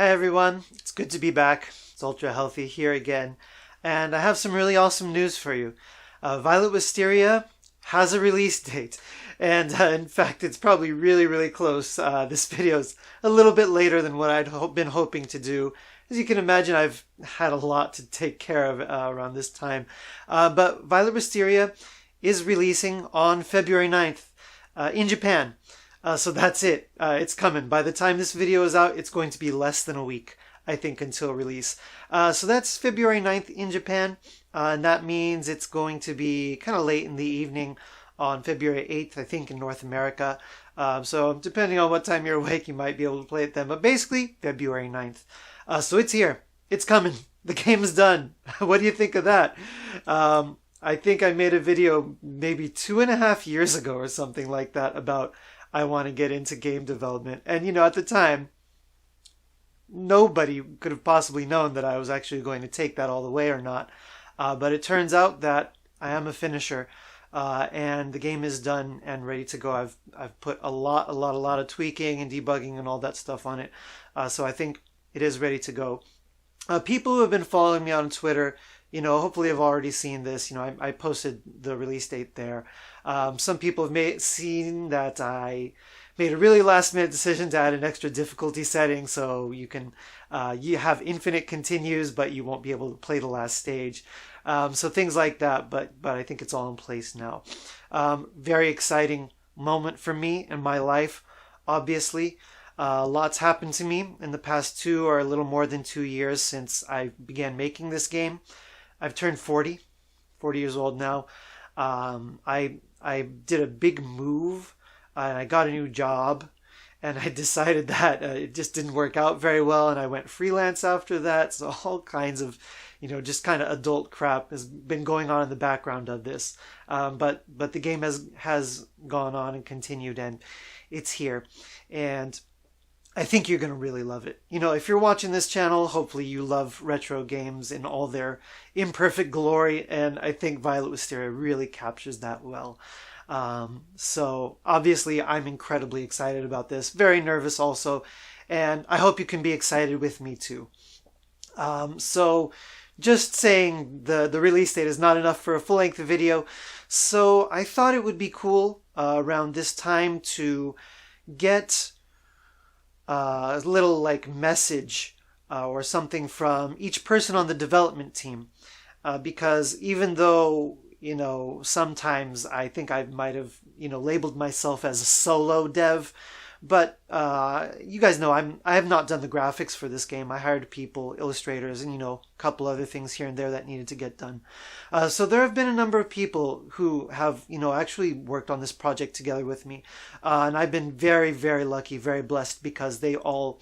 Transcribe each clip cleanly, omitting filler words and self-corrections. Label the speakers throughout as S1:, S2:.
S1: Hi everyone, it's good to be back. It's Ultra Healthy here again, and I have some really awesome news for you. Violet Wisteria has a release date, and in fact it's probably really close. This video's a little bit later than what I'd been hoping to do. As you can imagine, I've had a lot to take care of around this time. But Violet Wisteria is releasing on February 9th in Japan. So that's it. It's coming. By the time this video is out, it's going to be less than a week, I think, until release. So that's February 9th in Japan. And that means it's going to be kind of late in the evening on February 8th, I think, in North America. So depending on what time you're awake, you might be able to play it then. But basically, February 9th. So it's here. It's coming. The game is done. What do you think of that? I think I made a video maybe 2.5 years ago or something like that about I want to get into game development. And, you know, at the time, nobody could have possibly known that I was actually going to take that all the way or not. But it turns out that I am a finisher. And the game is done and ready to go. I've put a lot of tweaking and debugging and all that stuff on it. So I think it is ready to go. People who have been following me on Twitter, you know, hopefully have already seen this. You know, I posted the release date there. Some people have seen that I made a really last-minute decision to add an extra difficulty setting, so you can you have infinite continues, but you won't be able to play the last stage. So things like that. But I think it's all in place now. Very exciting moment for me in my life. Obviously, lots happened to me in the past 2 or a little more than 2 years since I began making this game. I've turned 40 years old now. I did a big move and I got a new job, and I decided that it just didn't work out very well, and I went freelance after that. So all kinds of, you know, just kind of adult crap has been going on in the background of this. But the game has gone on and continued, and it's here. And I think you're going to really love it. You know, if you're watching this channel, hopefully you love retro games in all their imperfect glory, and I think Violet Wisteria really captures that well. So obviously I'm incredibly excited about this, very nervous also, and I hope you can be excited with me too. So just saying the release date is not enough for a full-length video, so I thought it would be cool around this time to get a little like message or something from each person on the development team, because even though, you know, sometimes I think I might have, you know, labeled myself as a solo dev, but you guys know I have not done the graphics for this game. I hired people, illustrators, and, you know, a couple other things here and there that needed to get done. So there have been a number of people who have, you know, actually worked on this project together with me. And I've been very lucky, very blessed, because they all,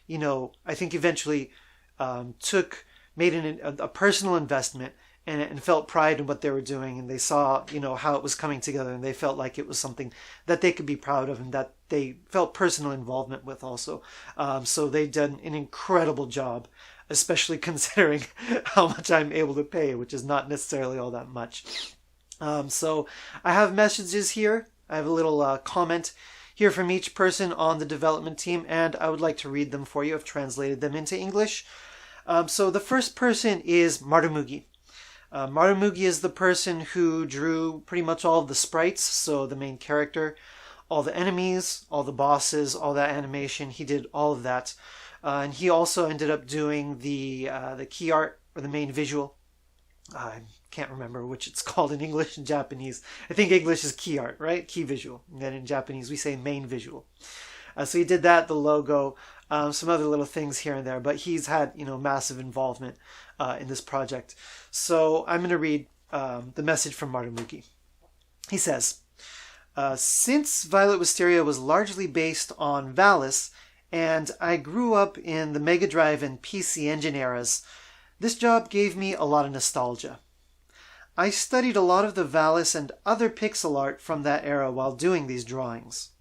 S1: you know, I think eventually made a personal investment and felt pride in what they were doing, and they saw, you know, how it was coming together, and they felt like it was something that they could be proud of and that they felt personal involvement with also. So they've done an incredible job, especially considering how much I'm able to pay, which is not necessarily all that much. So I have messages here. I have a little comment here from each person on the development team, and I would like to read them for you. I've translated them into English. So the first person is Marumugi. Marumugi is the person who drew pretty much all of the sprites, so the main character, all the enemies, all the bosses, all that animation. He did all of that. And he also ended up doing the key art, or the main visual. I can't remember which it's called in English and Japanese. I think English is key art, right? Key visual. And then in Japanese we say main visual. So he did that, the logo, some other little things here and there, but he's had, you know, massive involvement in this project. So I'm going to read the message from Marumugi. He says, since Violet Wisteria was largely based on Valis, and I grew up in the Mega Drive and PC Engine eras, this job gave me a lot of nostalgia. I studied a lot of the Valis and other pixel art from that era while doing these drawings.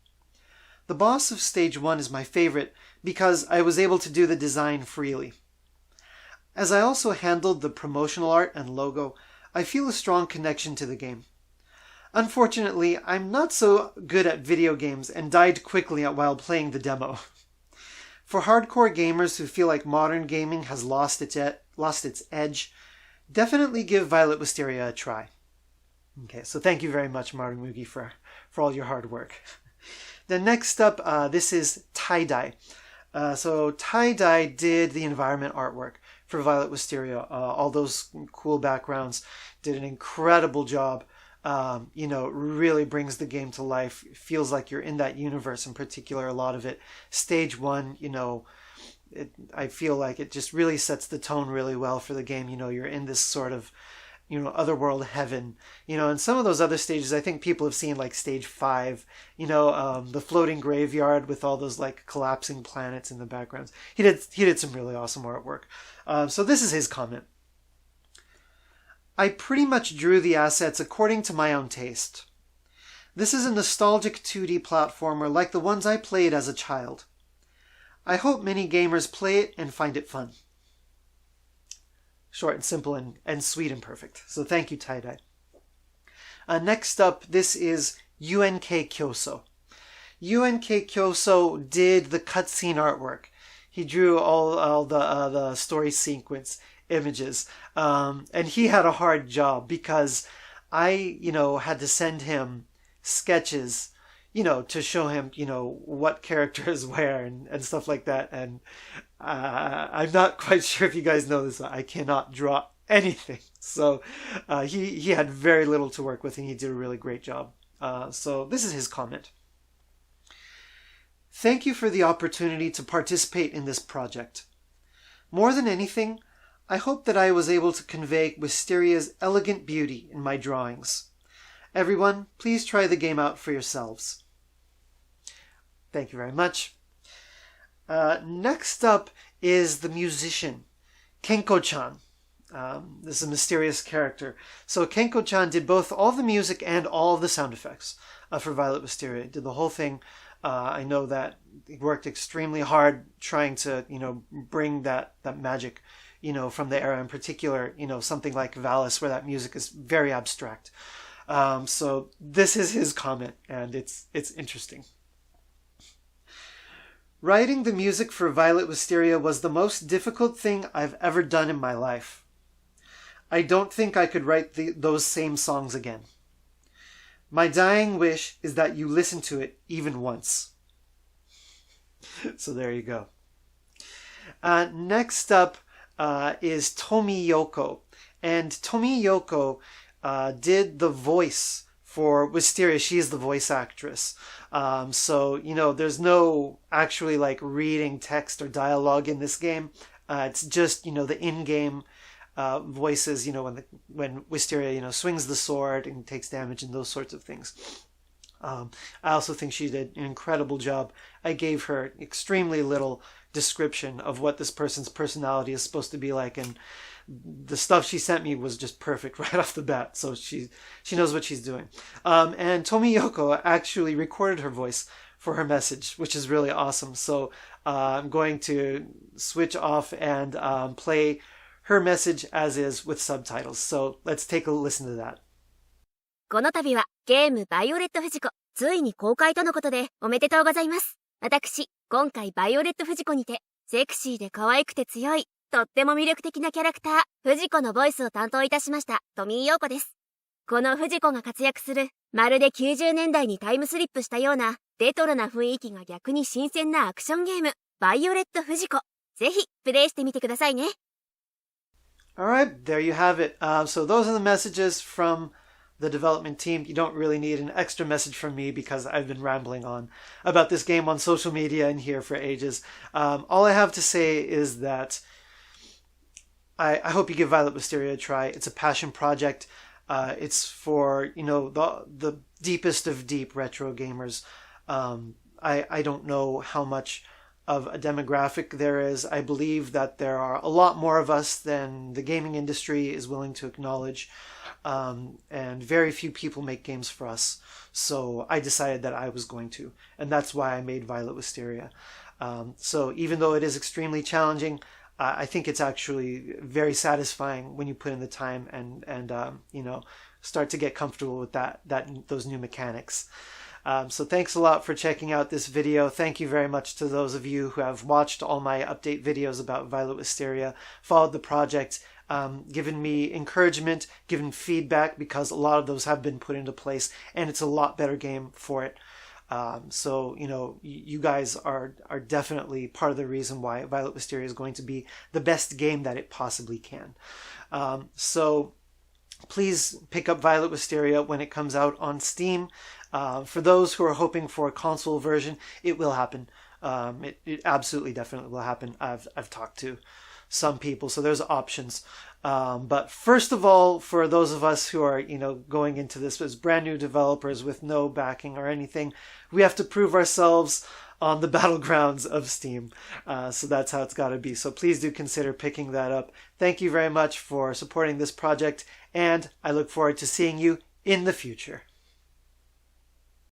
S1: The boss of Stage 1 is my favorite because I was able to do the design freely. As I also handled the promotional art and logo, I feel a strong connection to the game. Unfortunately, I'm not so good at video games and died quickly while playing the demo. For hardcore gamers who feel like modern gaming has lost its edge, definitely give Violet Wisteria a try. Okay, so thank you very much, Martin Mugi, for all your hard work. Then next up, this is Tie-Dye. So Tie-Dye did the environment artwork for Violet Wisteria. All those cool backgrounds, did an incredible job. Really brings the game to life. It feels like you're in that universe, in particular, a lot of it. Stage 1, I feel like it just really sets the tone really well for the game. You're in this sort of, otherworld heaven. And some of those other stages, I think people have seen, like stage 5, the floating graveyard with all those like collapsing planets in the backgrounds. He did some really awesome artwork. So this is his comment. I pretty much drew the assets according to my own taste. This is a nostalgic 2D platformer like the ones I played as a child. I hope many gamers play it and find it fun. Short and simple and sweet and perfect. So thank you, Tie-Dye. Next up, this is UNK Kyoso. UNK Kyoso did the cutscene artwork. He drew all the story sequence images. And he had a hard job because I, had to send him sketches, to show him, what characters where and stuff like that. And I'm not quite sure if you guys know this. I cannot draw anything. So he had very little to work with, and he did a really great job. So this is his comment. Thank you for the opportunity to participate in this project. More than anything, I hope that I was able to convey Wisteria's elegant beauty in my drawings. Everyone, please try the game out for yourselves. Thank you very much. Next up is the musician, Kenko-chan. This is a mysterious character. So Kenko-chan did both all the music and all the sound effects for Violet Wisteria. Did the whole thing. I know that he worked extremely hard trying to, bring that magic, from the era, in particular, something like Valis, where that music is very abstract. So this is his comment, and it's interesting. Writing the music for Violet Wisteria was the most difficult thing I've ever done in my life. I don't think I could write those same songs again. My dying wish is that you listen to it even once. So there you go. Next up is Tomi Yoko. And Tomi Yoko did the voice for Wisteria. She is the voice actress. So, there's no actually like reading text or dialogue in this game. It's just, the in-game voices, when Wisteria, swings the sword and takes damage and those sorts of things. I also think she did an incredible job. I gave her extremely little description of what this person's personality is supposed to be like, and the stuff she sent me was just perfect right off the bat. So she knows what she's doing. And Tomi Yoko actually recorded her voice for her message, which is really awesome. So I'm going to switch off and play her message as is with subtitles. So let's take a listen to that.
S2: この度はゲームバイオレット・フジコついに公開とのことでおめでとうございます。私、今回バイオレット・フジコにてセクシーで可愛くて強いとっても魅力的なキャラクターフジコのボイスを担当いたしましたトミー・ヨーコです。このフジコが活躍するまるで90年代にタイムスリップしたようなレトロな雰囲気が逆に新鮮なアクションゲームバイオレット・フジコぜひプレイしてみてくださいね。
S1: Alright, there you have it. So those are the messages from the development team. You don't really need an extra message from me because I've been rambling on about this game on social media and here for ages. All I have to say is that I hope you give Violet Wisteria a try. It's a passion project. It's for, the deepest of deep retro gamers. I don't know how much of a demographic there is. I believe that there are a lot more of us than the gaming industry is willing to acknowledge. And very few people make games for us. So I decided that I was going to. And that's why I made Violet Wisteria. So even though it is extremely challenging, I think it's actually very satisfying when you put in the time and start to get comfortable with those new mechanics. So thanks a lot for checking out this video. Thank you very much to those of you who have watched all my update videos about Violet Wisteria, followed the project, given me encouragement, given feedback, because a lot of those have been put into place, and it's a lot better game for it. So, you know, you guys are definitely part of the reason why Violet Wisteria is going to be the best game that it possibly can. So please pick up Violet Wisteria when it comes out on Steam. For those who are hoping for a console version, it will happen. It absolutely definitely will happen. I've talked to some people, so there's options. But first of all, for those of us who are, you know, going into this as brand new developers with no backing or anything, we have to prove ourselves on the battlegrounds of Steam. So that's how it's got to be. So please do consider picking that up. Thank you very much for supporting this project, and I look forward to seeing you in the future.